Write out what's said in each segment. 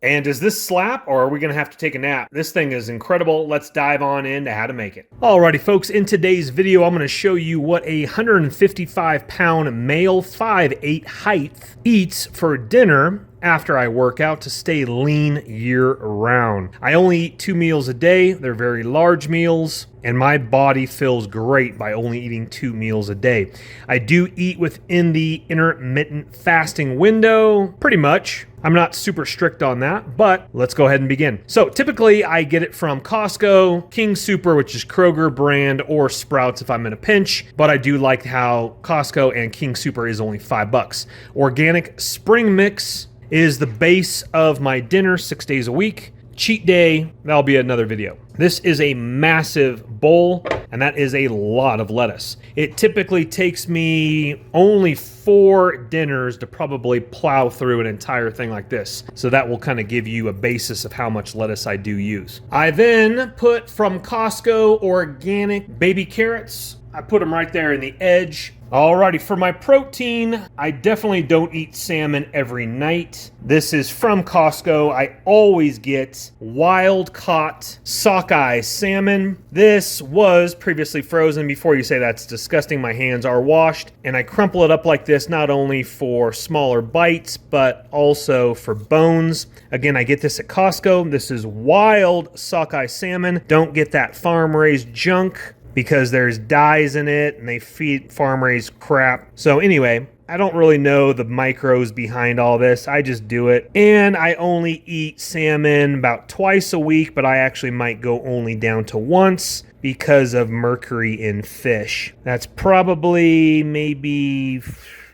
And does this slap, or are we gonna have to take a nap? This thing is incredible. Let's dive on into how to make it. Alrighty folks, in today's video, I'm gonna show you what a 155-pound male 5'8" height eats for dinner after I work out to stay lean year-round. I only eat 2 meals a day. They're very large meals, and my body feels great by only eating 2 meals a day. I do eat within the intermittent fasting window, pretty much. I'm not super strict on that, but let's go ahead and begin. So typically I get it from Costco, King Super, which is Kroger brand, or Sprouts if I'm in a pinch, but I do like how Costco and King Super is only $5. Organic spring mix is the base of my dinner 6 days a week. Cheat day, that'll be another video. This is a massive bowl, and that is a lot of lettuce. It typically takes me only 4 dinners to probably plow through an entire thing like this. So that will kind of give you a basis of how much lettuce I do use. I then put from Costco organic baby carrots. I put them right there in the edge. Alrighty, for my protein, I definitely don't eat salmon every night. This is from Costco. I always get wild-caught sockeye salmon. This was previously frozen. Before you say that's disgusting, my hands are washed. And I crumple it up like this, not only for smaller bites, but also for bones. Again, I get this at Costco. This is wild sockeye salmon. Don't get that farm-raised junk, because there's dyes in it and they feed farm-raised crap. So anyway, I don't really know the micros behind all this. I just do it. And I only eat salmon about twice a week, but I actually might go only down to once because of mercury in fish. That's probably maybe,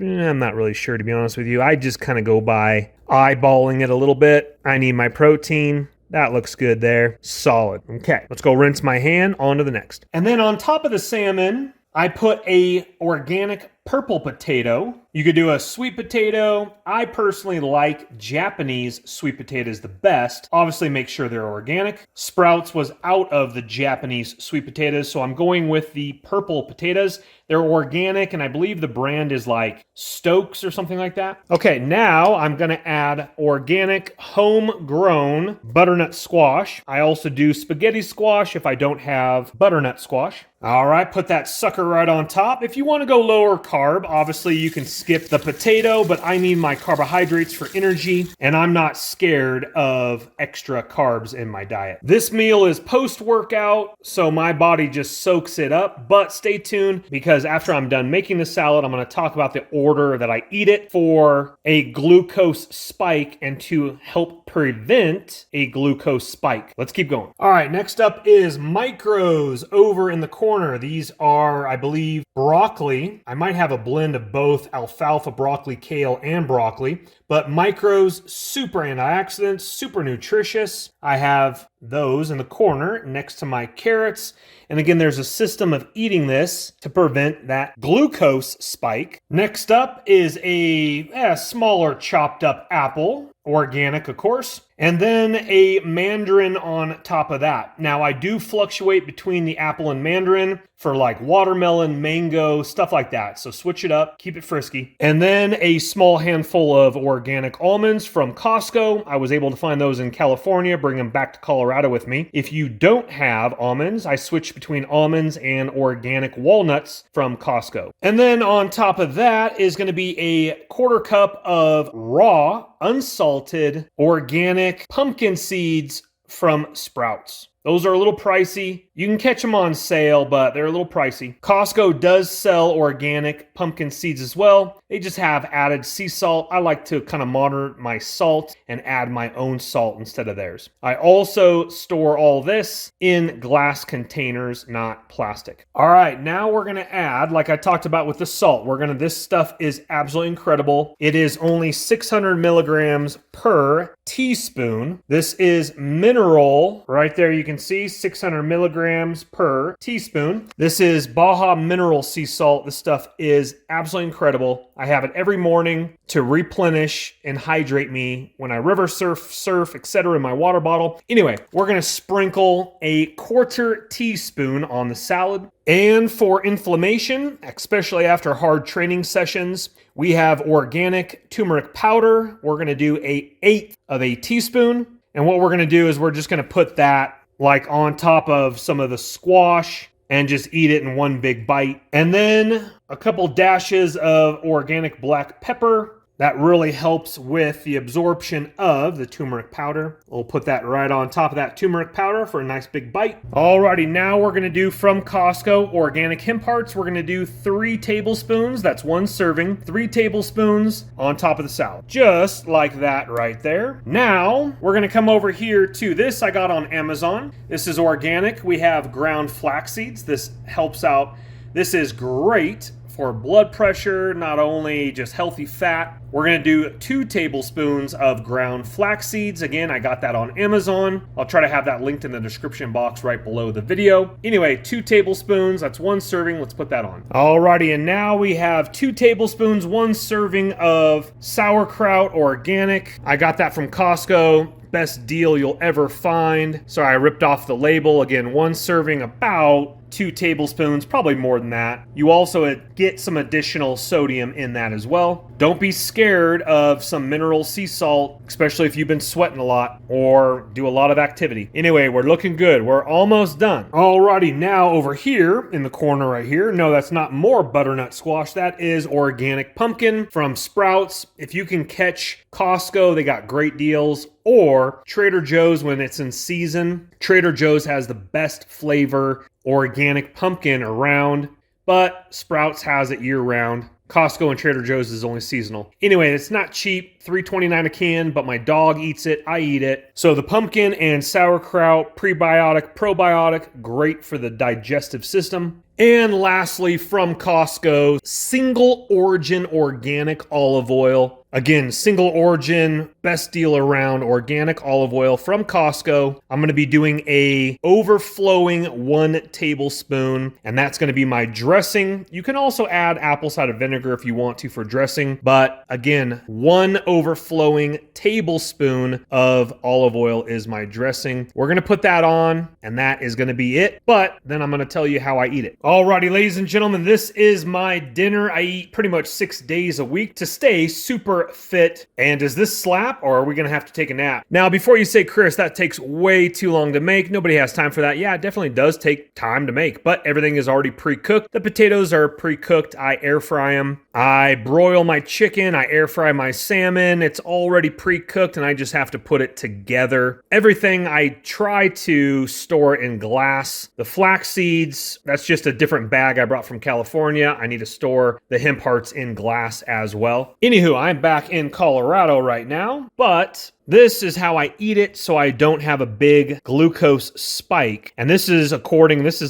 I'm not really sure to be honest with you. I just kind of go by eyeballing it a little bit. I need my protein. That looks good there. Solid. Okay, let's go rinse my hand. On to the next. And then on top of the salmon, I put a organic purple potato. You could do a sweet potato. I personally like Japanese sweet potatoes the best. Obviously, make sure they're organic. Sprouts was out of the Japanese sweet potatoes, so I'm going with the purple potatoes. They're organic, and I believe the brand is like Stokes or something like that. Okay, now I'm gonna add organic homegrown butternut squash. I also do spaghetti squash if I don't have butternut squash. All right, put that sucker right on top. If you want to go lower carb, obviously you can skip the potato, but I need my carbohydrates for energy, and I'm not scared of extra carbs in my diet. This meal is post-workout, so my body just soaks it up, but stay tuned because after I'm done making the salad, I'm going to talk about the order that I eat it for a glucose spike and to help prevent a glucose spike. Let's keep going. All right, next up is micros over in the corner. These are, I believe, broccoli. I might have a blend of both alfalfa, broccoli, kale, and broccoli, but micros, super antioxidants, super nutritious. I have those in the corner next to my carrots. And again, there's a system of eating this to prevent that glucose spike. Next up is a smaller chopped up apple, organic, of course, and then a mandarin on top of that. Now, I do fluctuate between the apple and mandarin for like watermelon, mango, stuff like that. So switch it up, keep it frisky. And then a small handful of organic almonds from Costco. I was able to find those in California, bring them back to Colorado with me. If you don't have almonds, I switch between almonds and organic walnuts from Costco. And then on top of that is going to be a 1/4 cup of raw, unsalted, organic pumpkin seeds from Sprouts. Those are a little pricey. You can catch them on sale, but they're a little pricey. Costco does sell organic pumpkin seeds as well. They just have added sea salt. I like to kind of monitor my salt and add my own salt instead of theirs. I also store all this in glass containers, not plastic. All right, now we're gonna add, like I talked about with the salt, this stuff is absolutely incredible. It is only 600 milligrams per teaspoon. This is mineral. Right there you can can see, 600 milligrams per teaspoon. This is Baja Mineral Sea Salt. This stuff is absolutely incredible. I have it every morning to replenish and hydrate me when I river surf, etc. in my water bottle. Anyway, we're gonna sprinkle a quarter teaspoon on the salad. And for inflammation, especially after hard training sessions, we have organic turmeric powder. We're gonna do 1/8 of a teaspoon. And what we're gonna do is we're just gonna put that like on top of some of the squash and just eat it in one big bite. And then a couple dashes of organic black pepper. That really helps with the absorption of the turmeric powder. We'll put that right on top of that turmeric powder for a nice big bite. Alrighty, now we're gonna do from Costco organic hemp hearts. We're gonna do 3 tablespoons, that's 1 serving, 3 tablespoons on top of the salad. Just like that right there. Now, we're gonna come over here to this I got on Amazon. This is organic. We have ground flax seeds. This helps out. This is great for blood pressure, not only just healthy fat. We're gonna do 2 tablespoons of ground flax seeds. Again, I got that on Amazon. I'll try to have that linked in the description box right below the video. Anyway, 2 tablespoons, that's 1 serving. Let's put that on. Alrighty, and now we have 2 tablespoons, 1 serving of sauerkraut organic. I got that from Costco. Best deal you'll ever find. Sorry, I ripped off the label. Again, 1 serving, about 2 tablespoons, probably more than that. You also get some additional sodium in that as well. Don't be scared of some mineral sea salt, especially if you've been sweating a lot or do a lot of activity. Anyway, we're looking good. We're almost done. Alrighty, now over here in the corner right here, no, that's not more butternut squash. That is organic pumpkin from Sprouts. If you can catch Costco, they got great deals, or Trader Joe's when it's in season. Trader Joe's has the best flavor organic pumpkin around, but Sprouts has it year round. Costco and Trader Joe's is only seasonal. Anyway, it's not cheap, $3.29 a can, but my dog eats it, I eat it. So the pumpkin and sauerkraut, prebiotic, probiotic, great for the digestive system. And lastly, from Costco, single origin organic olive oil. Again, single origin, best deal around, organic olive oil from Costco. I'm going to be doing a overflowing 1 tablespoon, and that's going to be my dressing. You can also add apple cider vinegar if you want to for dressing, but again, 1 overflowing tablespoon of olive oil is my dressing. We're going to put that on, and that is going to be it, but then I'm going to tell you how I eat it. Alrighty, ladies and gentlemen, this is my dinner. I eat pretty much 6 days a week to stay super fit. And does this slap, or are we gonna have to take a nap? Now, before you say, Chris, that takes way too long to make, nobody has time for that. Yeah, it definitely does take time to make, but everything is already pre-cooked. The potatoes are pre-cooked. I air fry them. I broil my chicken. I air fry my salmon. It's already pre-cooked, and I just have to put it together. Everything I try to store in glass. The flax seeds, that's just a different bag I brought from California. I need to store the hemp hearts in glass as well. Anywho, I'm back in Colorado right now, but this is how I eat it so I don't have a big glucose spike. And this is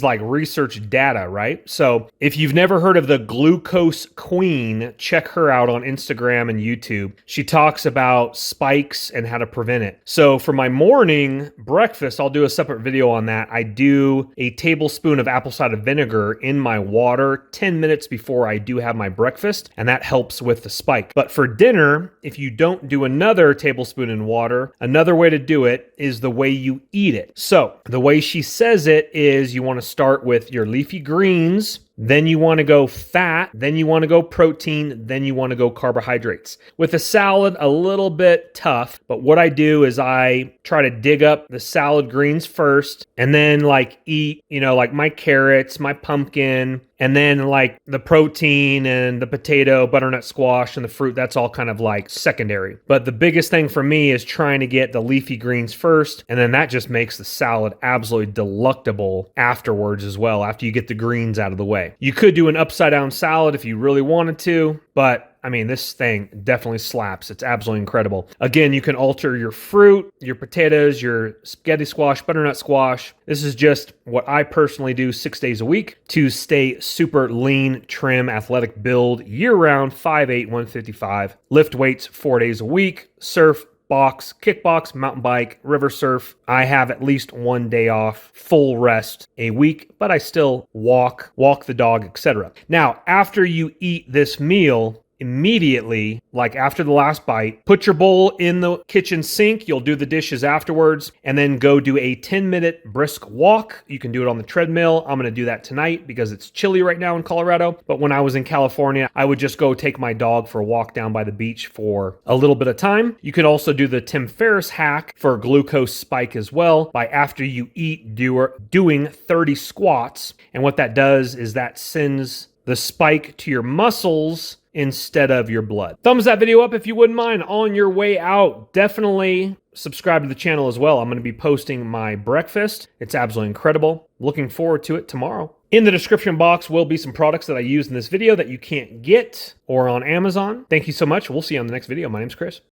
like research data, right? So if you've never heard of the Glucose Queen, check her out on Instagram and YouTube. She talks about spikes and how to prevent it. So for my morning breakfast, I'll do a separate video on that. I do a tablespoon of apple cider vinegar in my water 10 minutes before I do have my breakfast, and that helps with the spike. But for dinner, if you don't do another tablespoon in water, another way to do it is the way you eat it. So the way she says it is you want to start with your leafy greens, then you want to go fat, then you want to go protein, then you want to go carbohydrates. With a salad, a little bit tough, but what I do is I try to dig up the salad greens first and then like eat, like my carrots, my pumpkin, and then like the protein and the potato, butternut squash, and the fruit, that's all kind of like secondary. But the biggest thing for me is trying to get the leafy greens first, and then that just makes the salad absolutely delectable afterwards as well, after you get the greens out of the way. You could do an upside down salad if you really wanted to, but I mean, this thing definitely slaps. It's absolutely incredible. Again, you can alter your fruit, your potatoes, your spaghetti squash, butternut squash. This is just what I personally do 6 days a week to stay super lean, trim, athletic build year round, 5'8", 155. Lift weights 4 days a week. Surf box, kickbox, mountain bike, river surf. I have at least 1 day off, full rest a week, but I still walk the dog, etc. Now, after you eat this meal, immediately, like after the last bite, put your bowl in the kitchen sink. You'll do the dishes afterwards, and then go do a 10-minute brisk walk. You can do it on the treadmill. I'm going to do that tonight because it's chilly right now in Colorado. But when I was in California, I would just go take my dog for a walk down by the beach for a little bit of time. You could also do the Tim Ferriss hack for a glucose spike as well by after you eat doing 30 squats. And what that does is that sends the spike to your muscles instead of your blood. Thumbs that video up if you wouldn't mind. On your way out, definitely subscribe to the channel as well. I'm going to be posting my breakfast. It's absolutely incredible. Looking forward to it tomorrow. In the description box will be some products that I used in this video that you can't get or on Amazon. Thank you so much. We'll see you on the next video. My name's Chris.